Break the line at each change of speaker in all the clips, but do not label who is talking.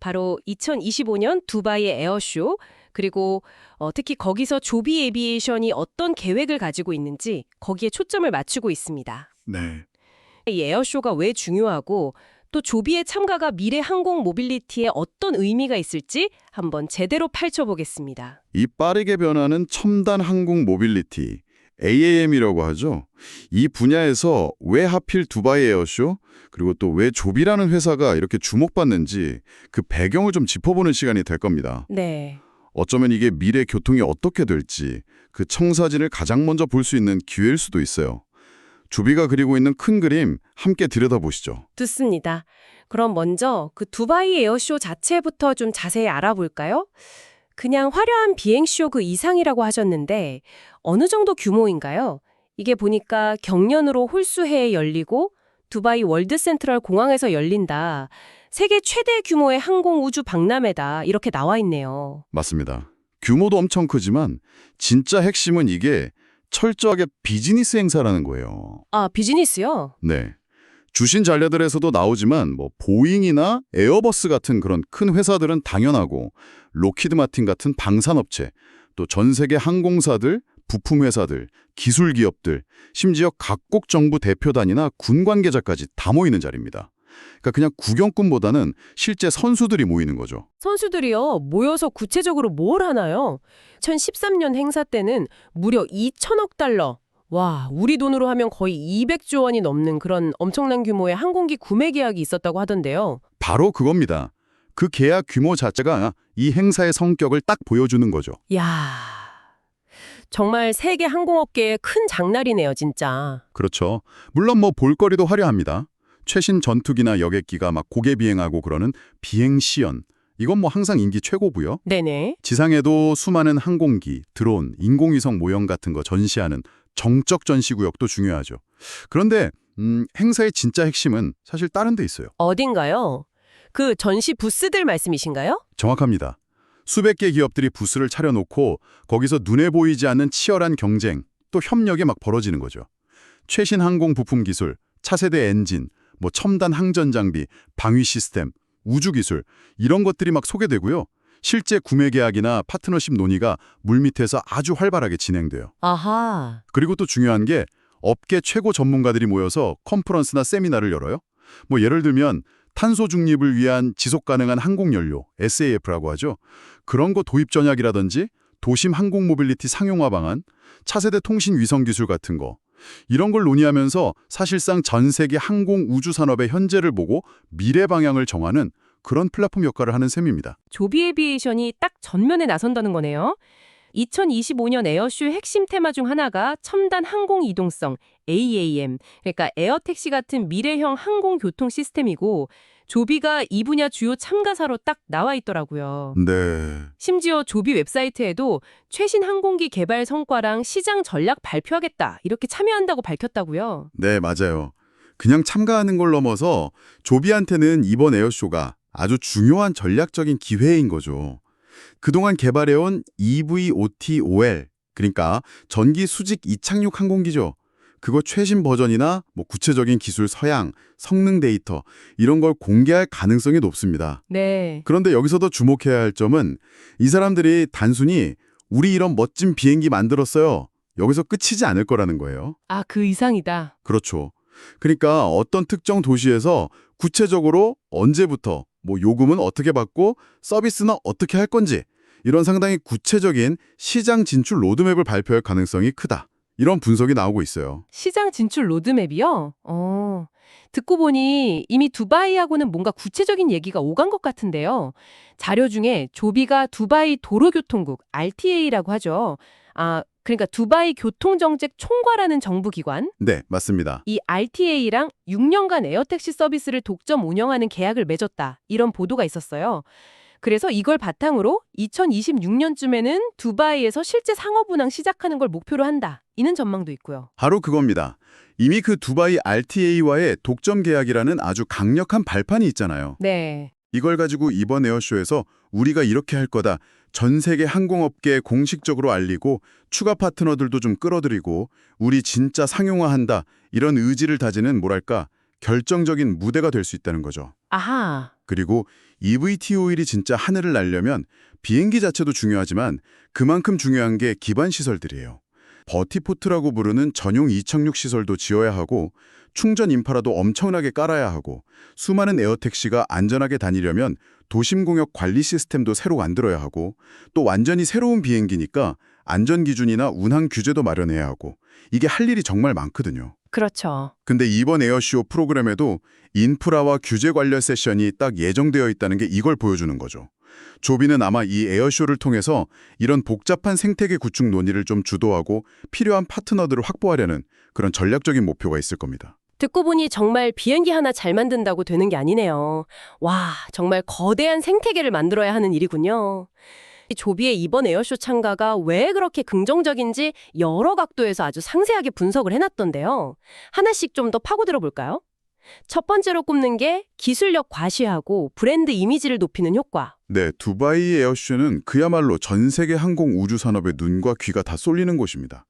바로 2025년 두바이 에어쇼, 그리고 특히 거기서 조비 에비에이션이 어떤 계획을 가지고 있는지 거기에 초점을 맞추고 있습니다.
네.
이 에어쇼가 왜 중요하고 또 조비의 참가가 미래 항공 모빌리티에 어떤 의미가 있을지 한번 제대로 펼쳐보겠습니다.
이 빠르게 변하는 첨단 항공 모빌리티, AAM이라고 하죠. 이 분야에서 왜 하필 두바이 에어쇼, 그리고 또 왜 조비라는 회사가 이렇게 주목받는지 그 배경을 좀 짚어보는 시간이 될 겁니다.
네.
어쩌면 이게 미래 교통이 어떻게 될지 그 청사진을 가장 먼저 볼 수 있는 기회일 수도 있어요. 조비가 그리고 있는 큰 그림 함께 들여다보시죠.
좋습니다. 그럼 먼저 그 두바이 에어쇼 자체부터 좀 자세히 알아볼까요? 그냥 화려한 비행쇼 그 이상이라고 하셨는데 어느 정도 규모인가요? 이게 보니까 경년으로 홀수해에 열리고 두바이 월드 센트럴 공항에서 열린다. 세계 최대 규모의 항공 우주 박람회다. 이렇게 나와 있네요.
맞습니다. 규모도 엄청 크지만 진짜 핵심은 이게 철저하게 비즈니스 행사라는 거예요.
아, 비즈니스요?
네. 주신 잔료들에서도 나오지만 뭐 보잉이나 에어버스 같은 그런 큰 회사들은 당연하고 록히드 마틴 같은 방산업체, 또 전 세계 항공사들, 부품 회사들, 기술 기업들, 심지어 각국 정부 대표단이나 군 관계자까지 다 모이는 자리입니다. 그러니까 그냥 구경꾼보다는 실제 선수들이 모이는 거죠.
선수들이요. 모여서 구체적으로 뭘 하나요? 2013년 행사 때는 무려 2천억 달러. 와, 우리 돈으로 하면 거의 200조 원이 넘는 그런 엄청난 규모의 항공기 구매 계약이 있었다고 하던데요.
바로 그겁니다. 그 계약 규모 자체가 이 행사의 성격을 딱 보여주는 거죠.
야, 정말 세계 항공업계의 큰 장날이네요, 진짜.
그렇죠. 물론 뭐 볼거리도 화려합니다. 최신 전투기나 여객기가 막 고개 비행하고 그러는 비행 시연. 이건 뭐 항상 인기 최고고요.
네네.
지상에도 수많은 항공기, 드론, 인공위성 모형 같은 거 전시하는 정적 전시구역도 중요하죠. 그런데 행사의 진짜 핵심은 사실 다른 데 있어요.
어딘가요? 그 전시 부스들 말씀이신가요?
정확합니다. 수백 개 기업들이 부스를 차려놓고 거기서 눈에 보이지 않는 치열한 경쟁, 또 협력이 막 벌어지는 거죠. 최신 항공 부품 기술, 차세대 엔진, 뭐 첨단 항전 장비, 방위 시스템, 우주 기술 이런 것들이 막 소개되고요. 실제 구매 계약이나 파트너십 논의가 물밑에서 아주 활발하게 진행돼요.
아하.
그리고 또 중요한 게 업계 최고 전문가들이 모여서 컨퍼런스나 세미나를 열어요. 뭐 예를 들면 탄소 중립을 위한 지속 가능한 항공 연료, SAF라고 하죠. 그런 거 도입 전략이라든지 도심 항공 모빌리티 상용화 방안, 차세대 통신 위성 기술 같은 거. 이런 걸 논의하면서 사실상 전 세계 항공 우주 산업의 현재를 보고 미래 방향을 정하는 그런 플랫폼 역할을 하는 셈입니다.
조비 에비에이션이 딱 전면에 나선다는 거네요. 2025년 에어쇼의 핵심 테마 중 하나가 첨단 항공 이동성, AAM, 그러니까 에어택시 같은 미래형 항공 교통 시스템이고 조비가 이 분야 주요 참가사로 딱 나와 있더라고요.
네.
심지어 조비 웹사이트에도 최신 항공기 개발 성과랑 시장 전략 발표하겠다 이렇게 참여한다고 밝혔다고요.
네, 맞아요. 그냥 참가하는 걸 넘어서 조비한테는 이번 에어쇼가 아주 중요한 전략적인 기회인 거죠. 그동안 개발해온 EVOTOL, 그러니까 전기 수직 이착륙 항공기죠. 그거 최신 버전이나 뭐 구체적인 기술 서양, 성능 데이터 이런 걸 공개할 가능성이 높습니다.
네.
그런데 여기서도 주목해야 할 점은 이 사람들이 단순히 우리 이런 멋진 비행기 만들었어요. 여기서 끝이지 않을 거라는 거예요.
아, 그 이상이다.
그렇죠. 그러니까 어떤 특정 도시에서 구체적으로 언제부터 뭐 요금은 어떻게 받고 서비스는 어떻게 할 건지 이런 상당히 구체적인 시장 진출 로드맵을 발표할 가능성이 크다. 이런 분석이 나오고 있어요.
시장 진출 로드맵이요? 듣고 보니 이미 두바이하고는 뭔가 구체적인 얘기가 오간 것 같은데요. 자료 중에 조비가 두바이 도로교통국, RTA라고 하죠. 그러니까 두바이 교통정책 총괄하는 정부기관.
네, 맞습니다.
이 RTA랑 6년간 에어택시 서비스를 독점 운영하는 계약을 맺었다. 이런 보도가 있었어요. 그래서 이걸 바탕으로 2026년쯤에는 두바이에서 실제 상업 운항 시작하는 걸 목표로 한다. 이는 전망도 있고요.
바로 그겁니다. 이미 그 두바이 RTA와의 독점 계약이라는 아주 강력한 발판이 있잖아요.
네.
이걸 가지고 이번 에어쇼에서 우리가 이렇게 할 거다. 전 세계 항공업계에 공식적으로 알리고 추가 파트너들도 좀 끌어들이고 우리 진짜 상용화한다. 이런 의지를 다지는 뭐랄까 결정적인 무대가 될 수 있다는 거죠.
아하.
그리고 eVTOL이 진짜 하늘을 날려면 비행기 자체도 중요하지만 그만큼 중요한 게 기반 시설들이에요. 버티포트라고 부르는 전용 이착륙 시설도 지어야 하고 충전 인프라도 엄청나게 깔아야 하고 수많은 에어택시가 안전하게 다니려면 도심 공역 관리 시스템도 새로 만들어야 하고 또 완전히 새로운 비행기니까 안전 기준이나 운항 규제도 마련해야 하고 이게 할 일이 정말 많거든요.
그렇죠.
근데 이번 에어쇼 프로그램에도 인프라와 규제 관련 세션이 딱 예정되어 있다는 게 이걸 보여주는 거죠. 조비는 아마 이 에어쇼를 통해서 이런 복잡한 생태계 구축 논의를 좀 주도하고 필요한 파트너들을 확보하려는 그런 전략적인 목표가 있을 겁니다.
듣고 보니 정말 비행기 하나 잘 만든다고 되는 게 아니네요. 와, 정말 거대한 생태계를 만들어야 하는 일이군요. 이 조비의 이번 에어쇼 참가가 왜 그렇게 긍정적인지 여러 각도에서 아주 상세하게 분석을 해놨던데요. 하나씩 좀 더 파고들어 볼까요? 첫 번째로 꼽는 게 기술력 과시하고 브랜드 이미지를 높이는 효과.
네, 두바이 에어쇼는 그야말로 전 세계 항공 우주 산업의 눈과 귀가 다 쏠리는 곳입니다.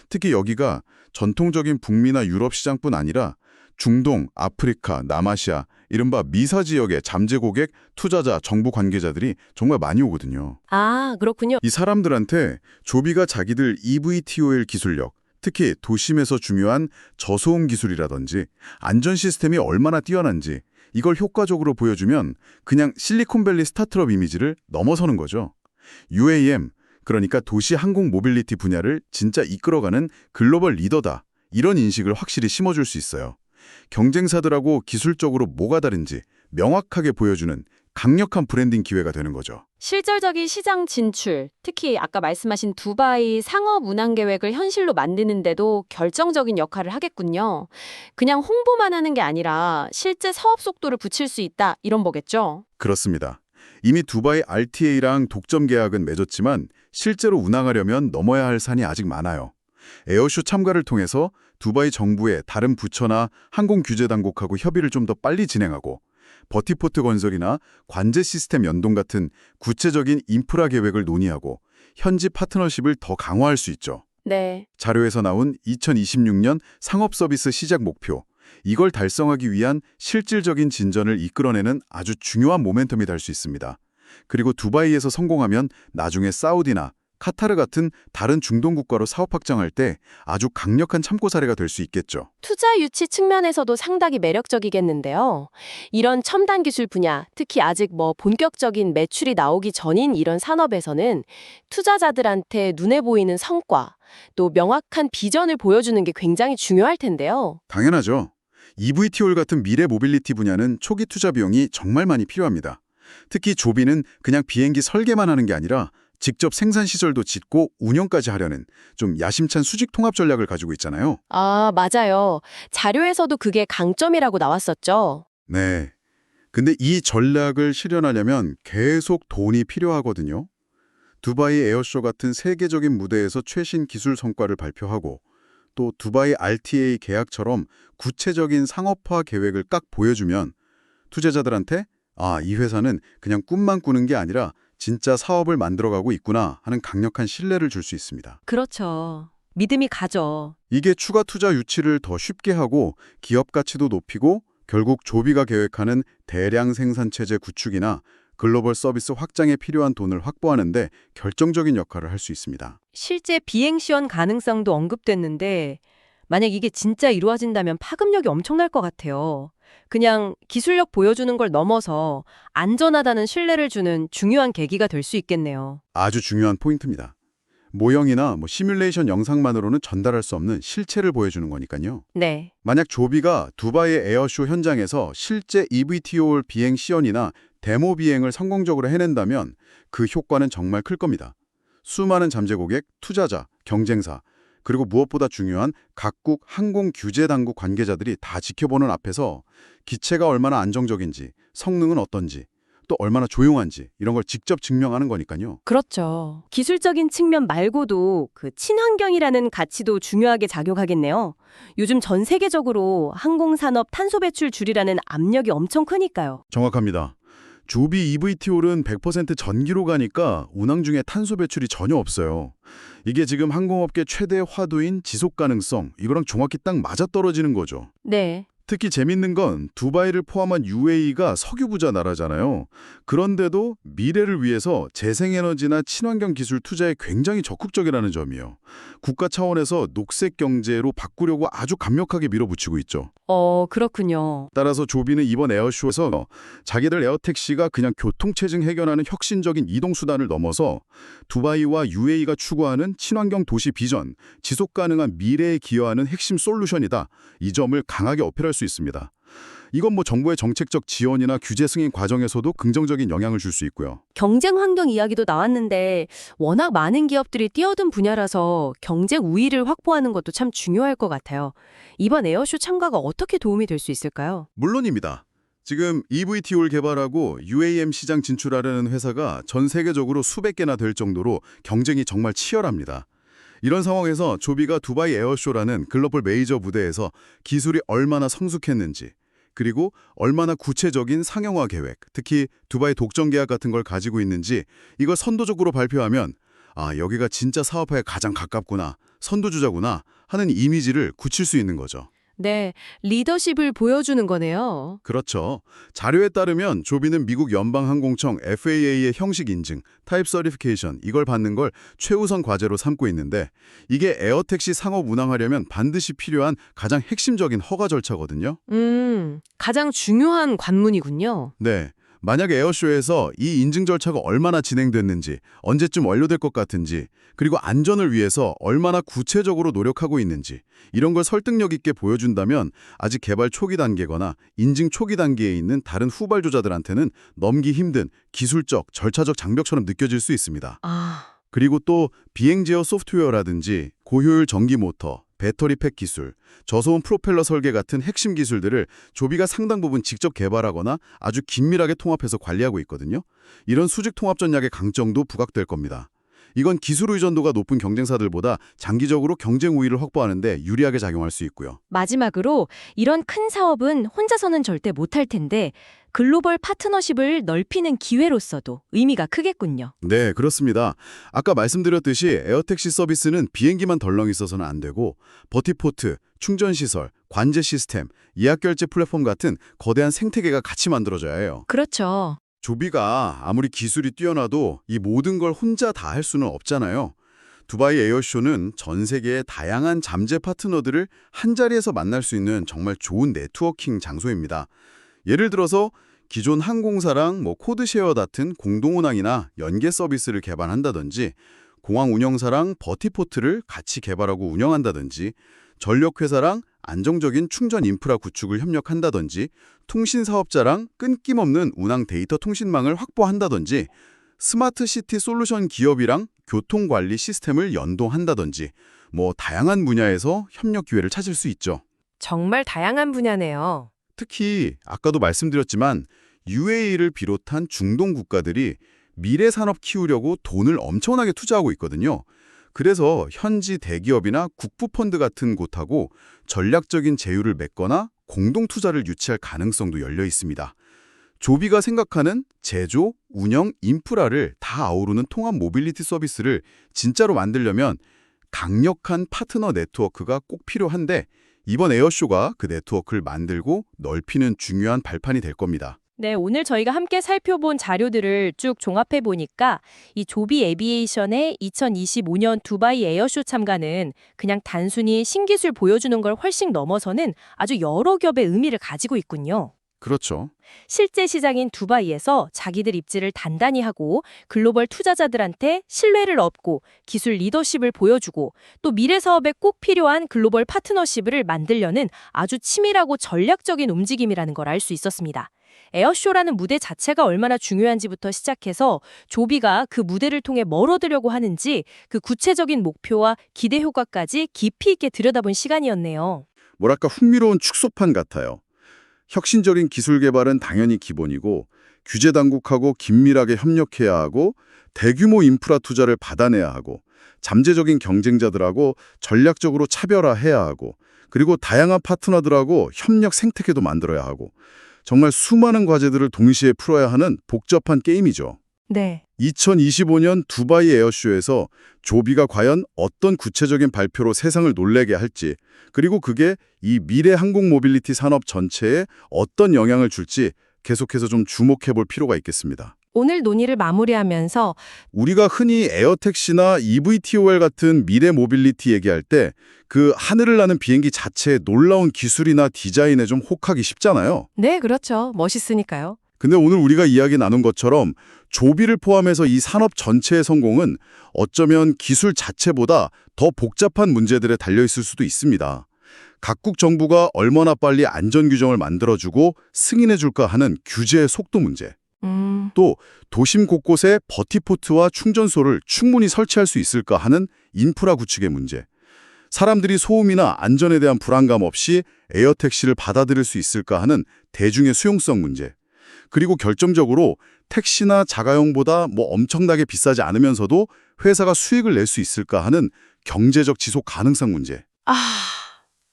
특히 여기가 전통적인 북미나 유럽 시장뿐 아니라 중동, 아프리카, 남아시아, 이른바 미사 지역의 잠재 고객, 투자자, 정부 관계자들이 정말 많이 오거든요.
아, 그렇군요.
이 사람들한테 조비가 자기들 eVTOL 기술력, 특히 도심에서 중요한 저소음 기술이라든지 안전 시스템이 얼마나 뛰어난지 이걸 효과적으로 보여주면 그냥 실리콘밸리 스타트업 이미지를 넘어서는 거죠. UAM, 그러니까 도시 항공 모빌리티 분야를 진짜 이끌어가는 글로벌 리더다. 이런 인식을 확실히 심어줄 수 있어요. 경쟁사들하고 기술적으로 뭐가 다른지 명확하게 보여주는 강력한 브랜딩 기회가 되는 거죠.
실질적인 시장 진출, 특히 아까 말씀하신 두바이 상업 운항 계획을 현실로 만드는데도 결정적인 역할을 하겠군요. 그냥 홍보만 하는 게 아니라 실제 사업 속도를 붙일 수 있다, 이런 거겠죠?
그렇습니다. 이미 두바이 RTA랑 독점 계약은 맺었지만 실제로 운항하려면 넘어야 할 산이 아직 많아요. 에어쇼 참가를 통해서 두바이 정부의 다른 부처나 항공 규제 당국하고 협의를 좀 더 빨리 진행하고 버티포트 건설이나 관제 시스템 연동 같은 구체적인 인프라 계획을 논의하고 현지 파트너십을 더 강화할 수 있죠.
네.
자료에서 나온 2026년 상업 서비스 시작 목표, 이걸 달성하기 위한 실질적인 진전을 이끌어내는 아주 중요한 모멘텀이 될 수 있습니다. 그리고 두바이에서 성공하면 나중에 사우디나 카타르 같은 다른 중동 국가로 사업 확장할 때 아주 강력한 참고 사례가 될 수 있겠죠.
투자 유치 측면에서도 상당히 매력적이겠는데요. 이런 첨단 기술 분야, 특히 아직 본격적인 매출이 나오기 전인 이런 산업에서는 투자자들한테 눈에 보이는 성과, 또 명확한 비전을 보여주는 게 굉장히 중요할 텐데요.
당연하죠. eVTOL 같은 미래 모빌리티 분야는 초기 투자 비용이 정말 많이 필요합니다. 특히 조비는 그냥 비행기 설계만 하는 게 아니라 직접 생산 시설도 짓고 운영까지 하려는 좀 야심찬 수직 통합 전략을 가지고 있잖아요.
아, 맞아요. 자료에서도 그게 강점이라고 나왔었죠.
네. 근데 이 전략을 실현하려면 계속 돈이 필요하거든요. 두바이 에어쇼 같은 세계적인 무대에서 최신 기술 성과를 발표하고 또 두바이 RTA 계약처럼 구체적인 상업화 계획을 딱 보여주면 투자자들한테 이 회사는 그냥 꿈만 꾸는 게 아니라 진짜 사업을 만들어가고 있구나 하는 강력한 신뢰를 줄 수 있습니다.
그렇죠. 믿음이 가죠.
이게 추가 투자 유치를 더 쉽게 하고 기업 가치도 높이고 결국 조비가 계획하는 대량 생산 체제 구축이나 글로벌 서비스 확장에 필요한 돈을 확보하는데 결정적인 역할을 할 수 있습니다.
실제 비행 시연 가능성도 언급됐는데 만약 이게 진짜 이루어진다면 파급력이 엄청날 것 같아요. 그냥 기술력 보여주는 걸 넘어서 안전하다는 신뢰를 주는 중요한 계기가 될 수 있겠네요.
아주 중요한 포인트입니다. 모형이나 시뮬레이션 영상만으로는 전달할 수 없는 실체를 보여주는 거니까요.
네.
만약 조비가 두바이 에어쇼 현장에서 실제 eVTOL 비행 시연이나 데모 비행을 성공적으로 해낸다면 그 효과는 정말 클 겁니다. 수많은 잠재 고객, 투자자, 경쟁사, 그리고 무엇보다 중요한 각국 항공 규제 당국 관계자들이 다 지켜보는 앞에서 기체가 얼마나 안정적인지, 성능은 어떤지, 또 얼마나 조용한지 이런 걸 직접 증명하는 거니까요.
그렇죠. 기술적인 측면 말고도 그 친환경이라는 가치도 중요하게 작용하겠네요. 요즘 전 세계적으로 항공산업 탄소 배출 줄이라는 압력이 엄청 크니까요.
정확합니다. 조비 eVTOL은 100% 전기로 가니까 운항 중에 탄소 배출이 전혀 없어요. 이게 지금 항공업계 최대 화두인 지속 가능성, 이거랑 정확히 딱 맞아떨어지는 거죠.
네.
특히 재밌는 건 두바이를 포함한 UAE가 석유 부자 나라잖아요. 그런데도 미래를 위해서 재생에너지나 친환경 기술 투자에 굉장히 적극적이라는 점이에요. 국가 차원에서 녹색 경제로 바꾸려고 아주 강력하게 밀어붙이고 있죠.
그렇군요.
따라서 조비는 이번 에어쇼에서 자기들 에어택시가 그냥 교통체증 해결하는 혁신적인 이동수단을 넘어서 두바이와 UAE가 추구하는 친환경 도시 비전, 지속가능한 미래에 기여하는 핵심 솔루션이다. 이 점을 강하게 어필할 수 있습니다. 이건 뭐 정부의 정책적 지원이나 규제 승인 과정에서도 긍정적인 영향을 줄 수 있고요.
경쟁 환경 이야기도 나왔는데 워낙 많은 기업들이 뛰어든 분야라서 경쟁 우위를 확보하는 것도 참 중요할 것 같아요. 이번 에어쇼 참가가 어떻게 도움이 될 수 있을까요?
물론입니다. 지금 EVTO를 개발하고 UAM 시장 진출하려는 회사가 전 세계적으로 수백 개나 될 정도로 경쟁이 정말 치열합니다. 이런 상황에서 조비가 두바이 에어쇼라는 글로벌 메이저 무대에서 기술이 얼마나 성숙했는지, 그리고 얼마나 구체적인 상용화 계획, 특히 두바이 독점 계약 같은 걸 가지고 있는지 이걸 선도적으로 발표하면 아, 여기가 진짜 사업화에 가장 가깝구나, 선두주자구나 하는 이미지를 굳힐 수 있는 거죠.
네, 리더십을 보여주는 거네요.
그렇죠. 자료에 따르면 조비는 미국 연방항공청 FAA의 형식 인증, 타입 서티피케이션 이걸 받는 걸 최우선 과제로 삼고 있는데 이게 에어택시 상업 운항하려면 반드시 필요한 가장 핵심적인 허가 절차거든요.
가장 중요한 관문이군요.
네. 만약 에어쇼에서 이 인증 절차가 얼마나 진행됐는지, 언제쯤 완료될 것 같은지, 그리고 안전을 위해서 얼마나 구체적으로 노력하고 있는지 이런 걸 설득력 있게 보여준다면 아직 개발 초기 단계거나 인증 초기 단계에 있는 다른 후발주자들한테는 넘기 힘든 기술적, 절차적 장벽처럼 느껴질 수 있습니다. 그리고 또 비행 제어 소프트웨어라든지 고효율 전기 모터, 배터리팩 기술, 저소음 프로펠러 설계 같은 핵심 기술들을 조비가 상당 부분 직접 개발하거나 아주 긴밀하게 통합해서 관리하고 있거든요. 이런 수직 통합 전략의 강점도 부각될 겁니다. 이건 기술 의존도가 높은 경쟁사들보다 장기적으로 경쟁 우위를 확보하는 데 유리하게 작용할 수 있고요.
마지막으로 이런 큰 사업은 혼자서는 절대 못할 텐데 글로벌 파트너십을 넓히는 기회로서도 의미가 크겠군요.
네, 그렇습니다. 아까 말씀드렸듯이 에어택시 서비스는 비행기만 덜렁 있어서는 안 되고 버티포트, 충전시설, 관제 시스템, 예약결제 플랫폼 같은 거대한 생태계가 같이 만들어져야 해요.
그렇죠.
조비가 아무리 기술이 뛰어나도 이 모든 걸 혼자 다 할 수는 없잖아요. 두바이 에어쇼는 전 세계의 다양한 잠재 파트너들을 한자리에서 만날 수 있는 정말 좋은 네트워킹 장소입니다. 예를 들어서 기존 항공사랑 코드쉐어 같은 공동운항이나 연계 서비스를 개발한다든지 공항 운영사랑 버티포트를 같이 개발하고 운영한다든지 전력회사랑 안정적인 충전 인프라 구축을 협력한다든지 통신사업자랑 끊김없는 운항 데이터 통신망을 확보한다든지 스마트 시티 솔루션 기업이랑 교통관리 시스템을 연동한다든지 다양한 분야에서 협력 기회를 찾을 수 있죠.
정말 다양한 분야네요.
특히 아까도 말씀드렸지만 UAE를 비롯한 중동 국가들이 미래 산업 키우려고 돈을 엄청나게 투자하고 있거든요. 그래서 현지 대기업이나 국부펀드 같은 곳하고 전략적인 제휴를 맺거나 공동 투자를 유치할 가능성도 열려 있습니다. 조비가 생각하는 제조, 운영, 인프라를 다 아우르는 통합 모빌리티 서비스를 진짜로 만들려면 강력한 파트너 네트워크가 꼭 필요한데 이번 에어쇼가 그 네트워크를 만들고 넓히는 중요한 발판이 될 겁니다.
네, 오늘 저희가 함께 살펴본 자료들을 쭉 종합해 보니까 이 조비 에비에이션의 2025년 두바이 에어쇼 참가는 그냥 단순히 신기술 보여주는 걸 훨씬 넘어서는 아주 여러 겹의 의미를 가지고 있군요.
그렇죠.
실제 시장인 두바이에서 자기들 입지를 단단히 하고 글로벌 투자자들한테 신뢰를 얻고 기술 리더십을 보여주고 또 미래 사업에 꼭 필요한 글로벌 파트너십을 만들려는 아주 치밀하고 전략적인 움직임이라는 걸 알 수 있었습니다. 에어쇼라는 무대 자체가 얼마나 중요한지부터 시작해서 조비가 그 무대를 통해 뭘 얻으려고 하는지 그 구체적인 목표와 기대 효과까지 깊이 있게 들여다본 시간이었네요.
뭐랄까 흥미로운 축소판 같아요. 혁신적인 기술 개발은 당연히 기본이고 규제 당국하고 긴밀하게 협력해야 하고 대규모 인프라 투자를 받아내야 하고 잠재적인 경쟁자들하고 전략적으로 차별화해야 하고 그리고 다양한 파트너들하고 협력 생태계도 만들어야 하고 정말 수많은 과제들을 동시에 풀어야 하는 복잡한 게임이죠.
네.
2025년 두바이 에어쇼에서 조비가 과연 어떤 구체적인 발표로 세상을 놀래게 할지, 그리고 그게 이 미래 항공 모빌리티 산업 전체에 어떤 영향을 줄지 계속해서 좀 주목해 볼 필요가 있겠습니다.
오늘 논의를 마무리하면서
우리가 흔히 에어택시나 EVTOL 같은 미래 모빌리티 얘기할 때 그 하늘을 나는 비행기 자체의 놀라운 기술이나 디자인에 좀 혹하기 쉽잖아요.
네, 그렇죠. 멋있으니까요.
근데 오늘 우리가 이야기 나눈 것처럼 조비를 포함해서 이 산업 전체의 성공은 어쩌면 기술 자체보다 더 복잡한 문제들에 달려있을 수도 있습니다. 각국 정부가 얼마나 빨리 안전 규정을 만들어주고 승인해줄까 하는 규제의 속도 문제. 또 도심 곳곳에 버티포트와 충전소를 충분히 설치할 수 있을까 하는 인프라 구축의 문제. 사람들이 소음이나 안전에 대한 불안감 없이 에어택시를 받아들일 수 있을까 하는 대중의 수용성 문제. 그리고 결정적으로 택시나 자가용보다 엄청나게 비싸지 않으면서도 회사가 수익을 낼 수 있을까 하는 경제적 지속 가능성 문제.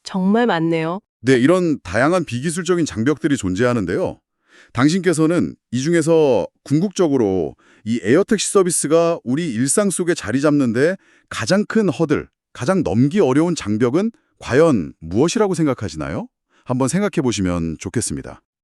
정말 많네요.
네, 이런 다양한 비기술적인 장벽들이 존재하는데요. 당신께서는 이 중에서 궁극적으로 이 에어택시 서비스가 우리 일상 속에 자리 잡는데 가장 큰 허들, 가장 넘기 어려운 장벽은 과연 무엇이라고 생각하시나요? 한번 생각해 보시면 좋겠습니다.